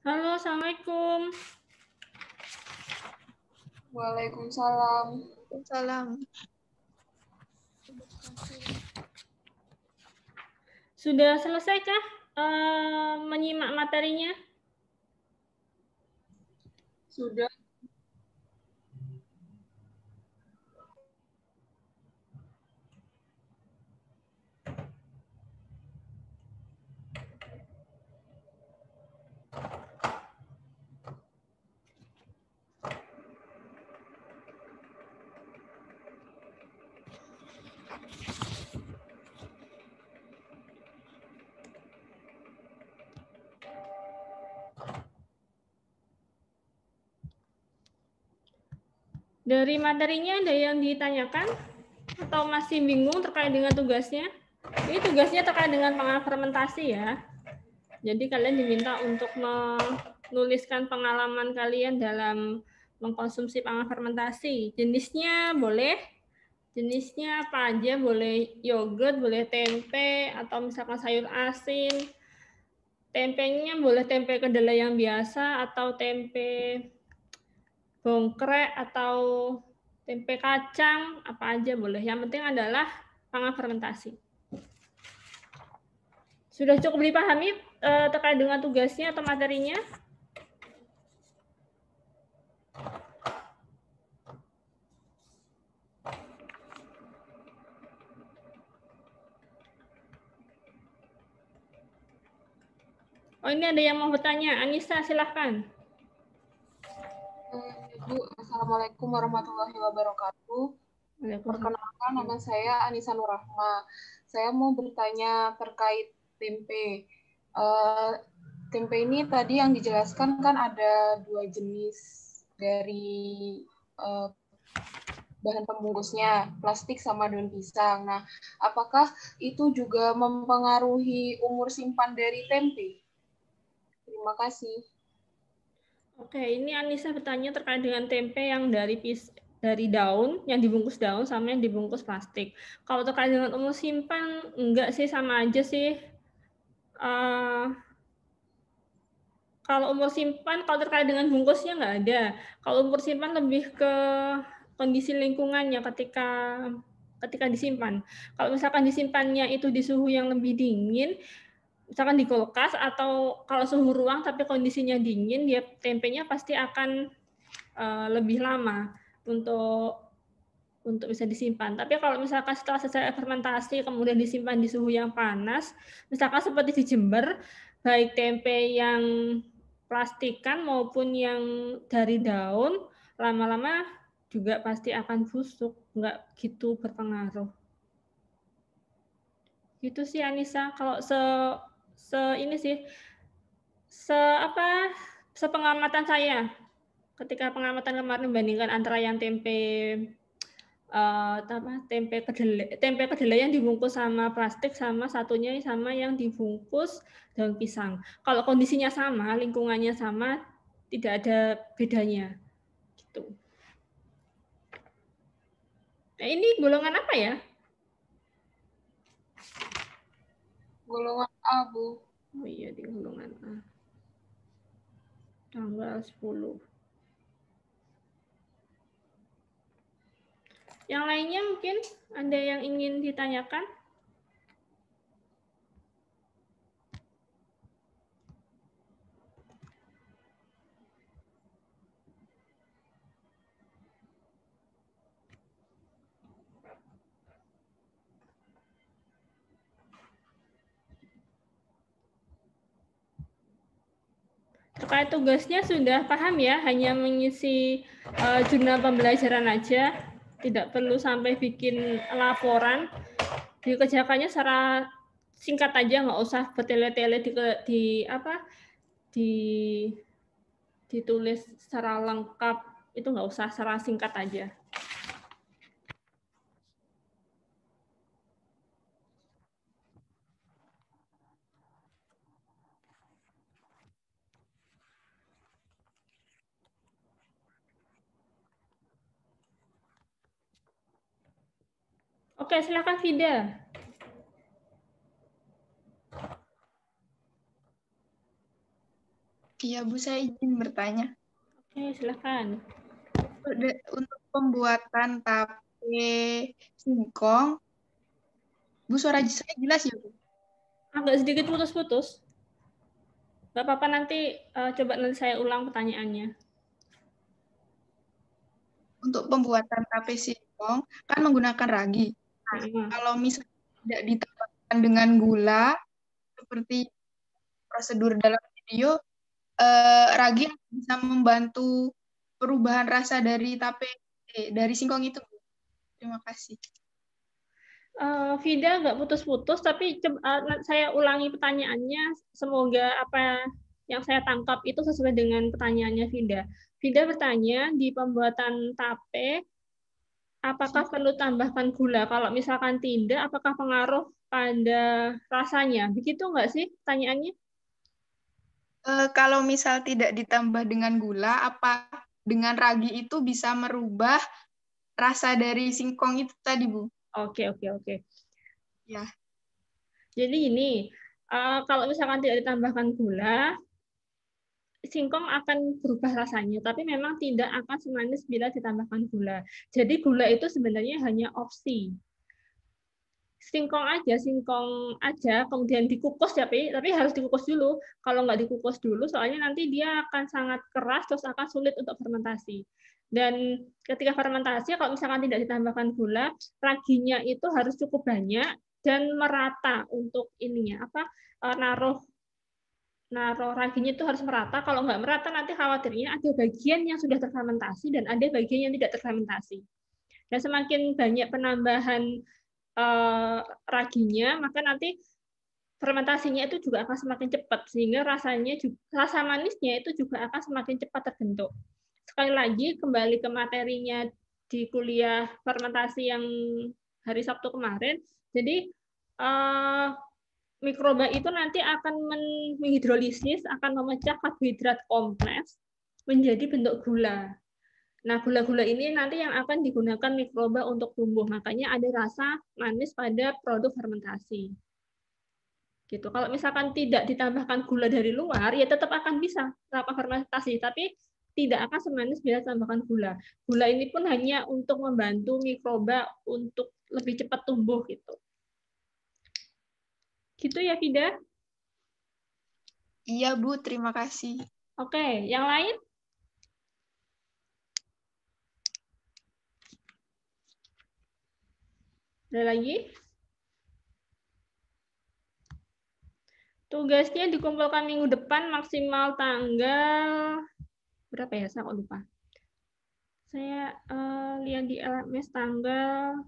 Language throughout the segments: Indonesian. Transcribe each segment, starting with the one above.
Halo, Assalamualaikum. Waalaikumsalam. Salam. Sudah selesaikah menyimak materinya? Sudah. Dari materinya ada yang ditanyakan atau masih bingung terkait dengan tugasnya? Ini tugasnya terkait dengan pengalaman fermentasi ya. Jadi kalian diminta untuk menuliskan pengalaman kalian dalam mengkonsumsi pengalaman fermentasi. Jenisnya boleh, jenisnya apa aja, boleh yogurt, boleh tempe, atau misalkan sayur asin. Tempenya boleh tempe kedelai yang biasa atau tempe bongkrek atau tempe kacang, apa aja boleh. Yang penting adalah pengalaman fermentasi. Sudah cukup dipahami terkait dengan tugasnya atau materinya? Oh, ini ada yang mau bertanya. Anissa, silahkan. Ibu, Assalamualaikum warahmatullahi wabarakatuh. Perkenalkan, nama saya Anissa Nurrahma. Saya mau bertanya terkait tempe. Tempe ini tadi yang dijelaskan kan ada 2 jenis dari bahan pembungkusnya, plastik sama daun pisang. Nah, apakah itu juga mempengaruhi umur simpan dari tempe? Terima kasih. Oke, ini Anissa bertanya terkait dengan tempe yang dari daun, yang dibungkus daun sama yang dibungkus plastik. Kalau terkait dengan umur simpan, enggak sih, sama aja sih. Kalau umur simpan, kalau terkait dengan bungkusnya nggak ada. Kalau umur simpan lebih ke kondisi lingkungannya ketika disimpan. Kalau misalkan disimpannya itu di suhu yang lebih dingin, misalkan di kulkas atau kalau suhu ruang tapi kondisinya dingin, dia tempenya pasti akan lebih lama untuk bisa disimpan. Tapi kalau misalkan setelah selesai fermentasi kemudian disimpan di suhu yang panas, misalkan seperti di Jember, baik tempe yang plastikan maupun yang dari daun, lama-lama juga pasti akan busuk, nggak gitu berpengaruh. Gitu sih Anissa. Kalau ini sih sepengamatan saya ketika pengamatan kemarin membandingkan antara yang tempe kedelai yang dibungkus sama plastik sama satunya sama yang dibungkus daun pisang. Kalau kondisinya sama, lingkungannya sama, tidak ada bedanya. Gitu. Nah, ini golongan apa ya? Golongan A, Bu. Oh iya, di golongan A. Tanggal 10. Yang lainnya mungkin ada yang ingin ditanyakan? Terkait tugasnya sudah paham ya, hanya mengisi jurnal pembelajaran aja, tidak perlu sampai bikin laporan. Dikerjakannya secara singkat aja, nggak usah bertele-tele di ditulis secara lengkap, itu nggak usah, secara singkat aja. Oke, silakan Fida. Iya, Bu, saya izin bertanya. Oke, silakan. Untuk pembuatan tape singkong, Bu, suara saya jelas ya, Bu? Agak sedikit putus-putus. Gak apa-apa, nanti coba nanti saya ulang pertanyaannya. Untuk pembuatan tape singkong kan menggunakan ragi. Nah, kalau misalnya tidak ditambahkan dengan gula, seperti prosedur dalam video, ragi bisa membantu perubahan rasa dari dari singkong itu. Terima kasih. Vida nggak putus-putus, tapi saya ulangi pertanyaannya. Semoga apa yang saya tangkap itu sesuai dengan pertanyaannya Vida. Vida bertanya, di pembuatan tape, apakah perlu tambahkan gula? Kalau misalkan tidak, apakah pengaruh pada rasanya? Begitu nggak sih pertanyaannya? Kalau misal tidak ditambah dengan gula, apa dengan ragi itu bisa merubah rasa dari singkong itu tadi, Bu? Oke. Ya. Jadi ini, kalau misalkan tidak ditambahkan gula, singkong akan berubah rasanya, tapi memang tidak akan semanis bila ditambahkan gula. Jadi gula itu sebenarnya hanya opsi. Singkong aja, kemudian dikukus ya, tapi harus dikukus dulu. Kalau nggak dikukus dulu, soalnya nanti dia akan sangat keras, terus akan sulit untuk fermentasi. Dan ketika fermentasi, kalau misalkan tidak ditambahkan gula, raginya itu harus cukup banyak dan merata untuk ininya naruh raginya itu harus merata. Kalau nggak merata, nanti khawatirnya ada bagian yang sudah terfermentasi dan ada bagian yang tidak terfermentasi. Dan semakin banyak penambahan raginya, maka nanti fermentasinya itu juga akan semakin cepat, sehingga rasa manisnya itu juga akan semakin cepat terbentuk. Sekali lagi, kembali ke materinya di kuliah fermentasi yang hari Sabtu kemarin, jadi mikroba itu nanti akan menghidrolisis, akan memecah karbohidrat kompleks menjadi bentuk gula. Nah, gula-gula ini nanti yang akan digunakan mikroba untuk tumbuh. Makanya ada rasa manis pada produk fermentasi. Gitu. Kalau misalkan tidak ditambahkan gula dari luar, ya tetap akan bisa melakukan fermentasi, tapi tidak akan semanis bila ditambahkan gula. Gula ini pun hanya untuk membantu mikroba untuk lebih cepat tumbuh gitu. Gitu ya, Vida? Iya, Bu. Terima kasih. Oke, yang lain? Ada lagi? Tugasnya dikumpulkan minggu depan maksimal tanggal berapa ya? Saya kok lupa. Saya lihat di LMS tanggal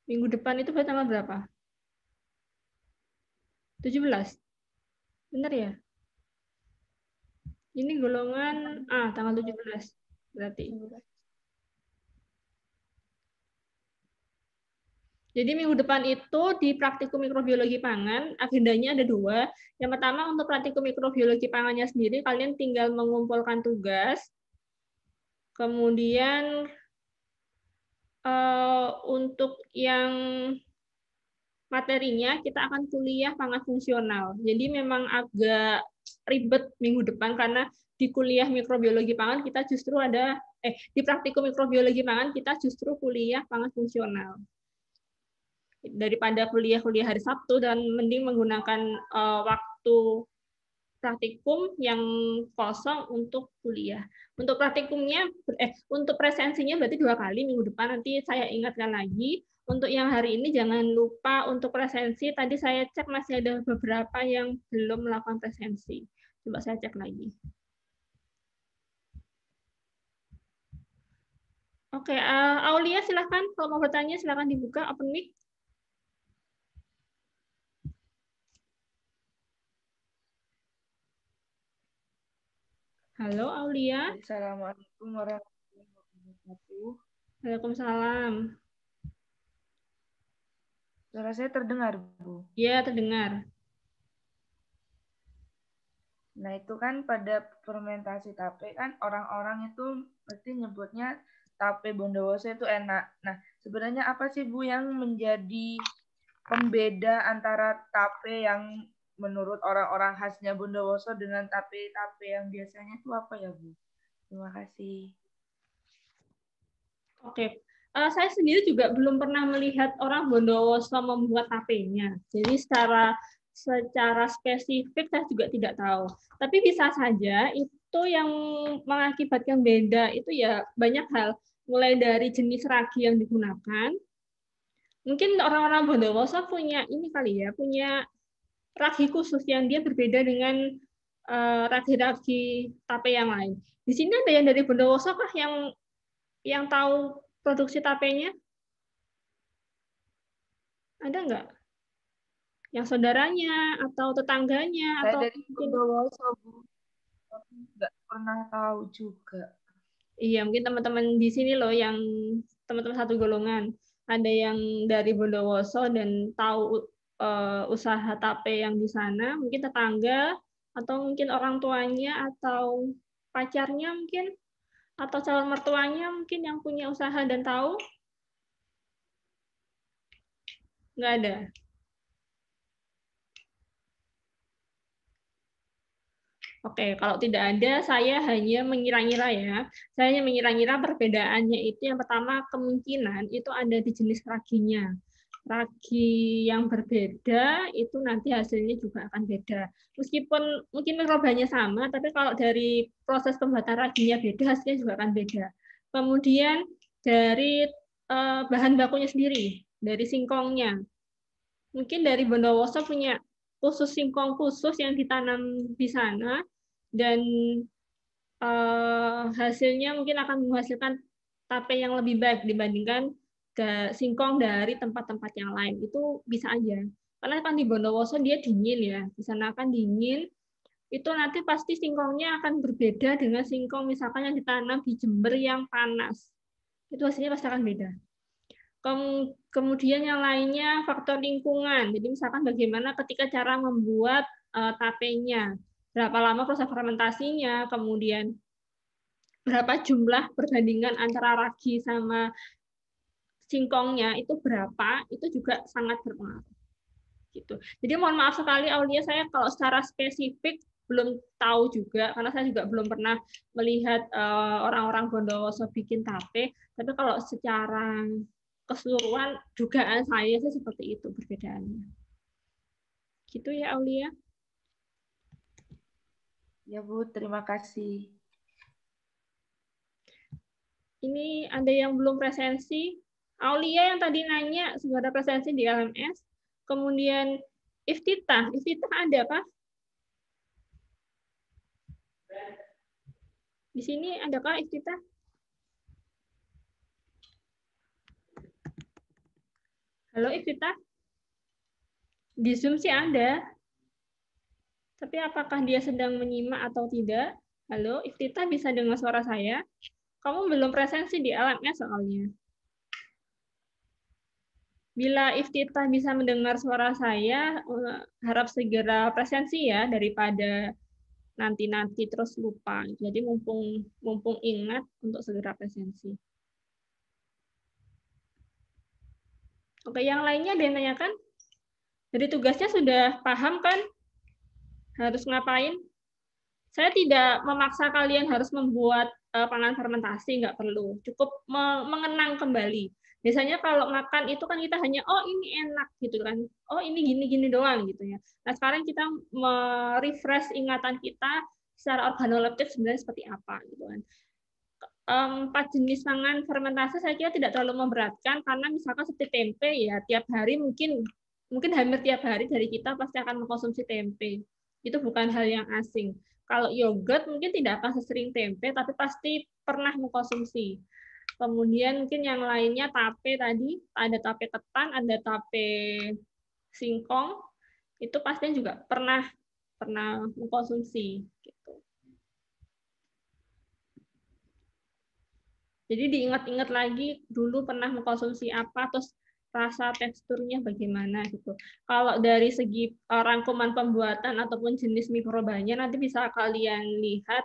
minggu depan itu pada tanggal berapa? 17. Benar ya? Ini golongan tanggal 17 berarti. Jadi minggu depan itu di praktikum mikrobiologi pangan, agendanya ada 2. Yang pertama untuk praktikum mikrobiologi pangannya sendiri, kalian tinggal mengumpulkan tugas. Kemudian untuk yang materinya kita akan kuliah pangan fungsional. Jadi memang agak ribet minggu depan karena di kuliah mikrobiologi pangan kita justru di praktikum mikrobiologi pangan kita justru kuliah pangan fungsional. Daripada kuliah hari Sabtu dan mending menggunakan waktu praktikum yang kosong untuk kuliah. Untuk praktikumnya, untuk presensinya berarti 2 kali minggu depan. Nanti saya ingatkan lagi. Untuk yang hari ini jangan lupa untuk presensi. Tadi saya cek masih ada beberapa yang belum melakukan presensi. Coba saya cek lagi. Oke, Aulia silahkan. Kalau mau bertanya silahkan dibuka open mic. Halo Aulia. Assalamualaikum warahmatullahi wabarakatuh. Waalaikumsalam. Suara saya terdengar, Bu? Ya, terdengar. Nah, itu kan pada fermentasi tape kan orang-orang itu pasti nyebutnya tape Bondowoso itu enak. Nah, sebenarnya apa sih Bu yang menjadi pembeda antara tape yang menurut orang-orang khasnya Bondowoso dengan tape-tape yang biasanya itu apa ya Bu? Terima kasih. Oke, saya sendiri juga belum pernah melihat orang Bondowoso membuat tapenya. Jadi secara spesifik saya juga tidak tahu. Tapi bisa saja itu yang mengakibatkan beda itu ya banyak hal. Mulai dari jenis ragi yang digunakan. Mungkin orang-orang Bondowoso punya ini kali ya, punya ragi khusus yang dia berbeda dengan ragi-ragi tape yang lain. Di sini ada yang dari Bondowoso kah yang tahu produksi tapenya? Ada nggak? Yang saudaranya atau tetangganya Saya atau dari mungkin Bondowoso Bu, tapi nggak pernah tahu juga. iya mungkin teman-teman di sini loh yang teman-teman satu golongan ada yang dari Bondowoso dan tahu usaha tape yang di sana, mungkin tetangga atau mungkin orang tuanya atau pacarnya mungkin atau calon mertuanya mungkin yang punya usaha dan tahu. Nggak ada. Oke, kalau tidak ada, saya hanya mengira-ngira ya. Saya hanya mengira-ngira perbedaannya itu yang pertama kemungkinan itu ada di jenis raginya. Ragi yang berbeda itu nanti hasilnya juga akan beda. Meskipun mungkin mikrobanya sama, tapi kalau dari proses pembuatan raginya beda, hasilnya juga akan beda. Kemudian dari bahan bakunya sendiri, dari singkongnya. Mungkin dari Bondowoso punya khusus singkong khusus yang ditanam di sana, dan hasilnya mungkin akan menghasilkan tape yang lebih baik dibandingkan singkong dari tempat-tempat yang lain. Itu bisa aja. Karena kan di Bondowoso dia dingin ya, di sana kan dingin, itu nanti pasti singkongnya akan berbeda dengan singkong misalkan yang ditanam di Jember yang panas. Itu hasilnya pasti akan beda. Kemudian yang lainnya faktor lingkungan. Jadi misalkan bagaimana ketika cara membuat tapenya, berapa lama proses fermentasinya, kemudian berapa jumlah perbandingan antara ragi sama singkongnya itu berapa, itu juga sangat berpengaruh. Gitu. Jadi mohon maaf sekali Aulia, saya kalau secara spesifik belum tahu juga karena saya juga belum pernah melihat orang-orang Bondowoso bikin tape. Tapi kalau secara keseluruhan dugaan saya sih seperti itu perbedaannya. Gitu ya Aulia. Ya Bu, terima kasih. Ini ada yang belum presensi. Aulia yang tadi nanya sudah ada presensi di LMS. Kemudian Iftitah ada kah? Di sini adakah Iftitah? Halo Iftitah? Di Zoom sih ada. Tapi apakah dia sedang menyimak atau tidak? Halo, Iftitah bisa dengar suara saya? Kamu belum presensi di LMS soalnya. Bila Iftitah bisa mendengar suara saya, harap segera presensi ya, daripada nanti terus lupa. Jadi mumpung ingat untuk segera presensi. Oke, yang lainnya ada yang tanyakan? Jadi tugasnya sudah paham kan? Harus ngapain? Saya tidak memaksa kalian harus membuat panganan fermentasi, nggak perlu. Cukup mengenang kembali. Biasanya kalau makan itu kan kita hanya, oh ini enak gitu kan. Oh ini gini-gini doang gitu ya. Nah sekarang kita merefresh ingatan kita secara organoleptik sebenarnya seperti apa gitu kan. 4 jenis pangan fermentasi saya kira tidak terlalu memberatkan karena misalkan seperti tempe ya tiap hari mungkin hampir tiap hari dari kita pasti akan mengkonsumsi tempe. Itu bukan hal yang asing. Kalau yogurt mungkin tidak akan sesering tempe tapi pasti pernah mengkonsumsi. Kemudian mungkin yang lainnya tape tadi, ada tape ketan, ada tape singkong, itu pasti juga pernah mengkonsumsi gitu. Jadi diingat-ingat lagi dulu pernah mengkonsumsi apa, terus rasa teksturnya bagaimana gitu. Kalau dari segi rangkuman pembuatan ataupun jenis mikrobahannya nanti bisa kalian lihat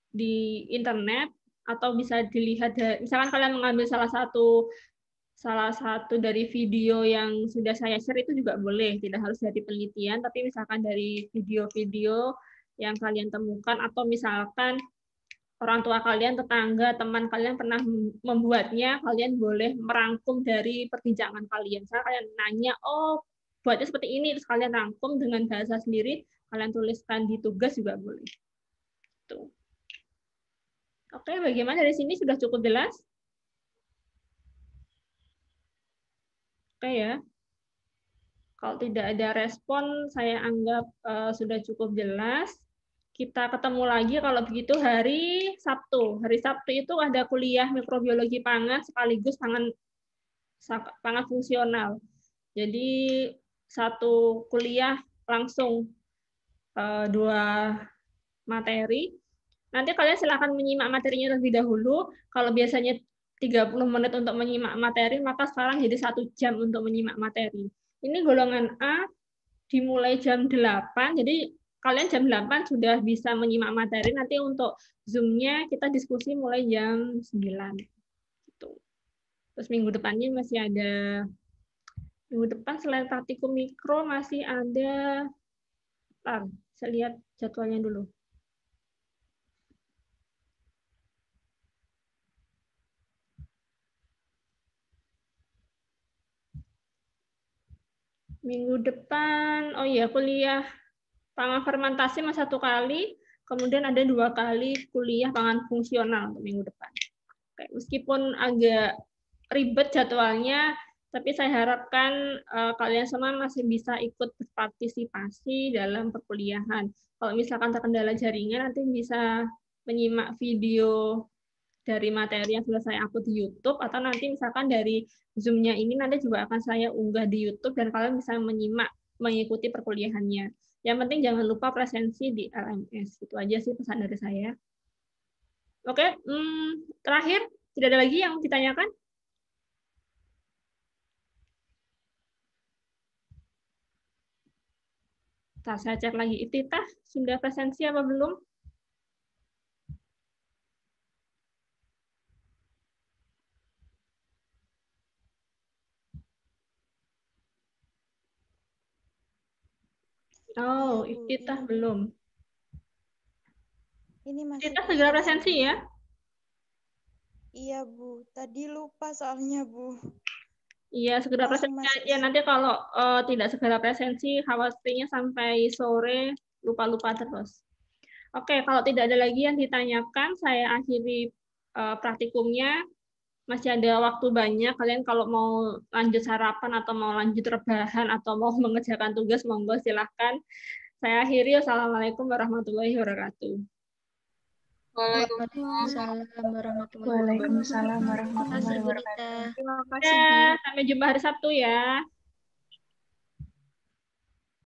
di internet atau bisa dilihat misalkan kalian mengambil salah satu dari video yang sudah saya share itu juga boleh, tidak harus dari penelitian, tapi misalkan dari video-video yang kalian temukan atau misalkan orang tua kalian, tetangga, teman kalian pernah membuatnya, kalian boleh merangkum dari perbincangan kalian. Misalnya kalian nanya, oh buatnya seperti ini, terus kalian rangkum dengan bahasa sendiri, kalian tuliskan di tugas juga boleh. Tuh. Oke, bagaimana dari sini sudah cukup jelas? Oke ya. Kalau tidak ada respon, saya anggap sudah cukup jelas. Kita ketemu lagi kalau begitu hari Sabtu. Hari Sabtu itu ada kuliah mikrobiologi pangan sekaligus pangan fungsional. Jadi satu kuliah langsung 2 materi. Nanti kalian silakan menyimak materinya terlebih dahulu. Kalau biasanya 30 menit untuk menyimak materi, maka sekarang jadi 1 jam untuk menyimak materi. Ini golongan A dimulai jam 8, jadi kalian jam 8 sudah bisa menyimak materi, nanti untuk Zoom-nya kita diskusi mulai jam 9. Gitu. Terus minggu depannya masih ada, minggu depan selain praktikum mikro masih ada, saya lihat jadwalnya dulu. Minggu depan, oh iya, kuliah pangan fermentasi masih 1 kali, kemudian ada 2 kali kuliah pangan fungsional untuk minggu depan. Oke, meskipun agak ribet jadwalnya, tapi saya harapkan kalian semua masih bisa ikut berpartisipasi dalam perkuliahan. Kalau misalkan terkendala jaringan, nanti bisa menyimak video dari materi yang sudah saya upload di YouTube, atau nanti misalkan dari Zoom-nya ini nanti juga akan saya unggah di YouTube, dan kalian bisa mengikuti perkuliahannya. Yang penting jangan lupa presensi di LMS. Itu aja sih pesan dari saya. Oke, terakhir, tidak ada lagi yang ditanyakan? Saya cek lagi. Iftitah, sudah presensi apa belum? Oh, Iftitah belum. Ini masih Iftitah segera presensi ya? Iya, Bu. Tadi lupa soalnya, Bu. Iya, segera presensi. Ya, nanti kalau tidak segera presensi, khawatirnya sampai sore lupa-lupa terus. Oke, kalau tidak ada lagi yang ditanyakan, saya akhiri praktikumnya. Masih ada waktu banyak. Kalian kalau mau lanjut sarapan atau mau lanjut rebahan atau mau mengerjakan tugas, monggo silahkan. Saya akhiri. Wassalamualaikum warahmatullahi wabarakatuh. Waalaikumsalam warahmatullahi wabarakatuh. Waalaikumsalam warahmatullahi wabarakatuh. Terima kasih. Sampai jumpa hari Sabtu ya.